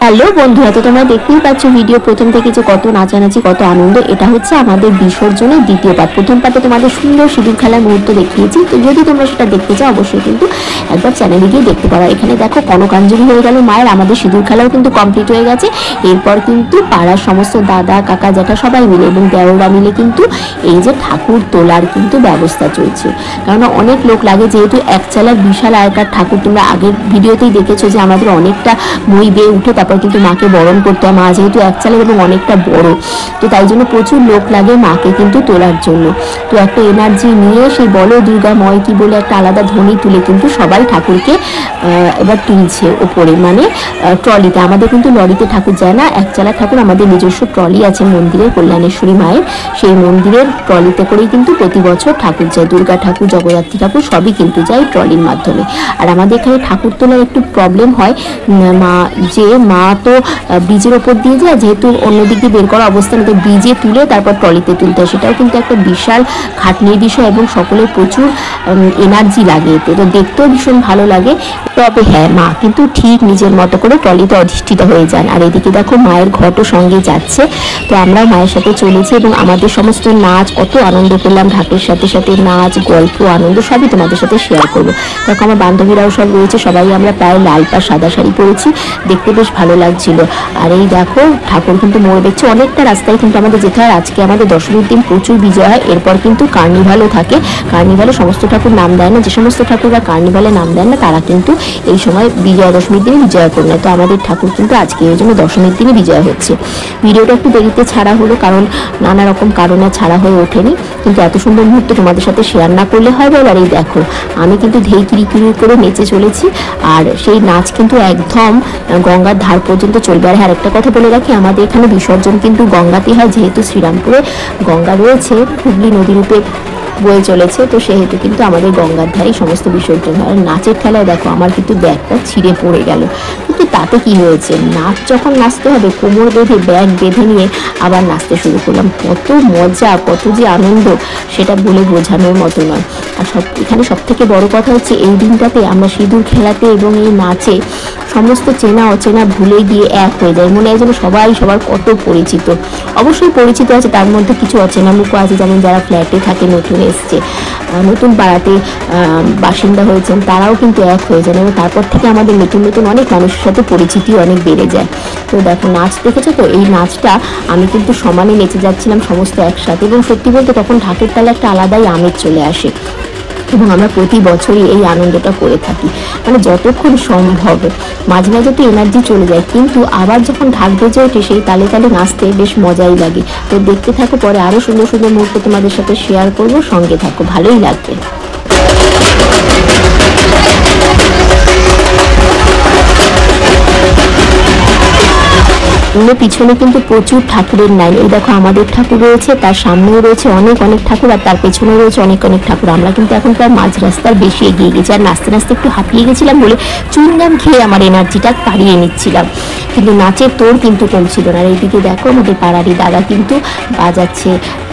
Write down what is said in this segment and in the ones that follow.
Hello বন্ধুরা, তো তোমরা দেখতেই পাচ্ছ ভিডিও প্রথম থেকে যে কত নাচানাচি, কত আনন্দ। এটা হচ্ছে আমাদের বিসর্জনের দ্বিতীয় পার্ট। প্রথম পার্টে তোমাদের সুন্দর সিঁদুর খেলার মুহূর্ত দেখিয়েছি, তো যদি তোমরা সেটা দেখতে চাও অবশ্যই কিন্তু একবার চ্যানেলে গিয়ে দেখতে পারো। এখানে দেখো কনকাঞ্জলি হয়ে গেল মায়ের, আমাদের সিঁদুর খেলাও কিন্তু কমপ্লিট হয়ে গেছে। এরপর কিন্তু পাড়ার সমস্ত দাদা কাকা জ্যাঠা সবাই মিলে এবং দেওরা মিলে কিন্তু এই যে ঠাকুর তোলার কিন্তু ব্যবস্থা চলছে। কারণ অনেক লোক লাগে, যেহেতু এক চালার বিশাল আয়তার ঠাকুর। তোমরা আগের ভিডিওতেই দেখেছো যে আমাদের অনেকটা মই বেয়ে উঠে তারপর কিন্তু মাকে বরণ করতে হয়। মা যেহেতু এক চালের এবং অনেকটা বড়, তো তাই জন্য প্রচুর লোক লাগে মাকে কিন্তু তোলার জন্য। তো একটা এনার্জি নিয়ে সেই বলো দুর্গাময় কি বলে একটা আলাদা ধ্বনি তুলে কিন্তু সবাই ঠাকুরকে এবার তুলছে ওপরে, মানে ট্রলিতে। আমাদের কিন্তু লরিতে ঠাকুর যায় না, এক চালা ঠাকুর। আমাদের নিজস্ব ট্রলি আছে মন্দিরের, কল্যাণেশ্বরী মায়ের সেই মন্দিরের ট্রলিতে করেই কিন্তু প্রতি বছর ঠাকুর যায়। দুর্গা ঠাকুর, জগদ্ধাত্রী ঠাকুর সবই কিন্তু যায় ট্রলির মাধ্যমে। আর আমাদের এখানে ঠাকুর তোলার একটু প্রবলেম হয়, মা তো ব্রিজের ওপর দিয়ে যায়, যেহেতু অন্যদিক দিয়ে বের করা অবস্থানে, তো ব্রিজে তুলে তারপর ট্রলিতে তুলতে হয়। সেটাও কিন্তু একটা বিশাল খাটনির বিষয় এবং সকলের প্রচুর এনার্জি লাগে এতে, তো দেখতেও ভীষণ ভালো লাগে। তবে হ্যাঁ, মা কিন্তু ঠিক নিজের মতো করে ট্রলিতে অধিষ্ঠিত হয়ে যান। আর এদিকে দেখো মায়ের ঘটও সঙ্গে যাচ্ছে, তো আমরাও মায়ের সাথে চলেছি এবং আমাদের সমস্ত নাচ, কত আনন্দ করলাম ঢাকের সাথে সাথে নাচ, গল্প, আনন্দ সবই তোমাদের সাথে শেয়ার করবো। দেখো আমার বান্ধবীরাও সব রয়েছে, সবাই আমরা প্রায় লাল পা সাদা শাড়ি পরেছি, দেখতে বেশ ভালো লাগছিল। আর এই দেখো ঠাকুর কিন্তু মোড় দেখছে, অনেকটা রাস্তায় কিন্তু আমাদের যেতে হয়। আজকে আমাদের দশমীর দিন প্রচুর বিজয় হয়, এরপর কিন্তু কার্নিভালও থাকে। কার্নিভালে সমস্ত ঠাকুর নাম দেয় না, যে সমস্ত ঠাকুররা কার্নিভালে নাম দেন না তারা কিন্তু এই সময় বিজয়া দশমীর দিনে বিজয় করে নেয়। তো আমাদের ঠাকুর কিন্তু আজকে এই জন্য দশমীর দিনে বিজয় হচ্ছে। ভিডিওটা একটু দেরিতে ছাড়া হলো, কারণ নানা রকম কারণে ছাড়া হয়ে ওঠেনি, কিন্তু এত সুন্দর মুহূর্ত তোমাদের সাথে শেয়ার না করলে হয় বল। আর এই দেখো আমি কিন্তু ধেই কিরি করে নেচে চলেছি, আর সেই নাচ কিন্তু একদম গঙ্গার ধার পর্যন্ত চলবে। আর হ্যাঁ, একটা কথা বলে রাখি, আমাদের এখানে বিসর্জন কিন্তু গঙ্গাতে হয়, যেহেতু শ্রীরামপুরে গঙ্গা রয়েছে, হুগলি নদী রূপে বয়ে চলেছে, তো সেহেতু কিন্তু আমাদের গঙ্গার ধারেই সমস্ত বিসর্জন হয়। আর নাচের খেলায় দেখো আমার কিন্তু ব্যাগটা ছিঁড়ে পড়ে গেল, কিন্তু তাতে কি হয়েছে, নাচ যখন নাচতে হবে কোমর বেঁধে ব্যাগ বেঁধে নিয়ে আবার নাচতে শুরু করলাম। কত মজা, কত যে আনন্দ সেটা বলে বোঝানোর মতো নয়। আর এখানে সব থেকে বড় কথা হচ্ছে এই দিনটাতে আমরা সিঁদুর খেলাতে এবং এই নাচে সমস্ত চেনা অচেনা ভুলে গিয়ে এক হয়ে যায়। মনে হয় যেন সবাই সবার কত পরিচিত। অবশ্যই পরিচিত আছে, তার মধ্যে কিছু অচেনা মুখও আছে, যেমন যারা ফ্ল্যাটে থাকে, নতুন এসছে, নতুন পাড়াতে বাসিন্দা হয়েছেন, তারাও কিন্তু এক হয়ে যান এবং তারপর থেকে আমাদের নতুন নতুন অনেক মানুষের সাথে পরিচিতি অনেক বেড়ে যায়। তো দেখো নাচ দেখেছো তো, এই নাচটা আমি কিন্তু সমানে নেচে যাচ্ছিলাম সমস্ত একসাথে, এবং সত্যি বলতে তখন ঢাকের তালে একটা আলাদাই আমেজ চলে আসে। এবং আমরা প্রতি বছরই এই আনন্দটা করে থাকি, মানে যতক্ষণ সম্ভব। মাঝে মাঝে তো এনার্জি চলে যায়, কিন্তু আবার যখন ঢাক বেজে ওঠে সেই তালে তালে নাচতে বেশ মজাই লাগে। তো দেখতে থাকো, পরে আরও সুন্দর সুন্দর মুহূর্ত তোমাদের সাথে শেয়ার করবো, সঙ্গে থাকো, ভালোই লাগবে। পিছনে কিন্তু প্রচুর ঠাকুরের লাইন। এই দেখো আমাদের ঠাকুর রয়েছে, তার সামনেও রয়েছে অনেক অনেক ঠাকুর, আর তার পেছনেও রয়েছে অনেক অনেক ঠাকুর। আমরা কিন্তু এখন প্রায় মাঝ রাস্তার বেশি এগিয়ে গেছি, আর নাচতে নাচতে একটু হাঁপিয়ে গেছিলাম বলে চুইংগাম খেয়ে আমার এনার্জিটা তাড়িয়ে নিচ্ছিলাম, কিন্তু নাচের তোর কিন্তু কমছিল না। আর এইদিকে দেখো আমাদের পাড়ারই দাদা কিন্তু বাজাচ্ছে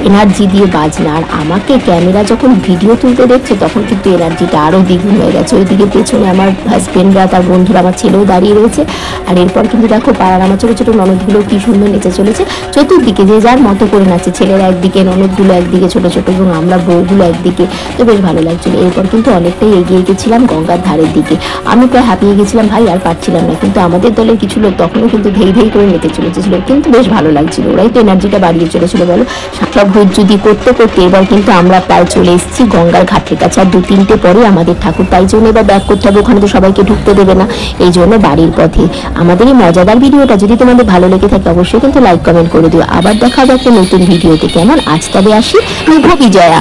এনার্জি দিয়ে বাজনা, আর আমাকে ক্যামেরা যখন ভিডিও তুলতে দেখছে তখন কিন্তু এনার্জিটা আরও দ্বিগুণ হয়ে গেছে। ওইদিকে পেছনে আমার হাজবেন্ডরা, তার বন্ধুরা, আমার ছেলেও দাঁড়িয়ে রয়েছে। আর এরপর কিন্তু দেখো পাড়ার আমার ছোটো ছোটো ননদগুলো কি সুন্দর নেচে চলেছে, চতুর্দিকে যে যার মতো করে নাচছে, ছেলেরা একদিকে, ননদগুলো একদিকে ছোটো ছোটো, এবং আমরা বউগুলো একদিকে, তো বেশ ভালো লাগছিল। এরপর কিন্তু অনেকটাই এগিয়ে গেছিলাম গঙ্গার ধারের দিকে। আমি প্রায় হাঁপিয়ে গেছিলাম ভাই, আর পারছিলাম না, কিন্তু আমাদের দলের কিছু লোক তখনও কিন্তু ধেই ধেই করে নেচে চলেছিল, কিন্তু বেশ ভালো লাগছিল। ওরাই তো এনার্জিটা বাড়িয়ে চলেছিল বলো। সব হুজ্জুদি করতে করতে এবার কিন্তু আমরা প্রায় চলে এসেছি গঙ্গার ঘাটের কাছে। আর 2-3টে পরে আমাদের ঠাকুর, তাই জন্য এবার ব্যাক করতে হবে, ওখানে তো সবাইকে ঢুকতে দেবে না, এই জন্য বাড়ির পথে। আমাদের এই মজাদার ভিডিওটা যদি তোমাদের ভালো লেগে থাকে অবশ্যই কিন্তু লাইক কমেন্ট করে দিও। আবার দেখা হবে একটা নতুন ভিডিওতে। কেমন, আজ তবে আসি, শুভ বিজয়া।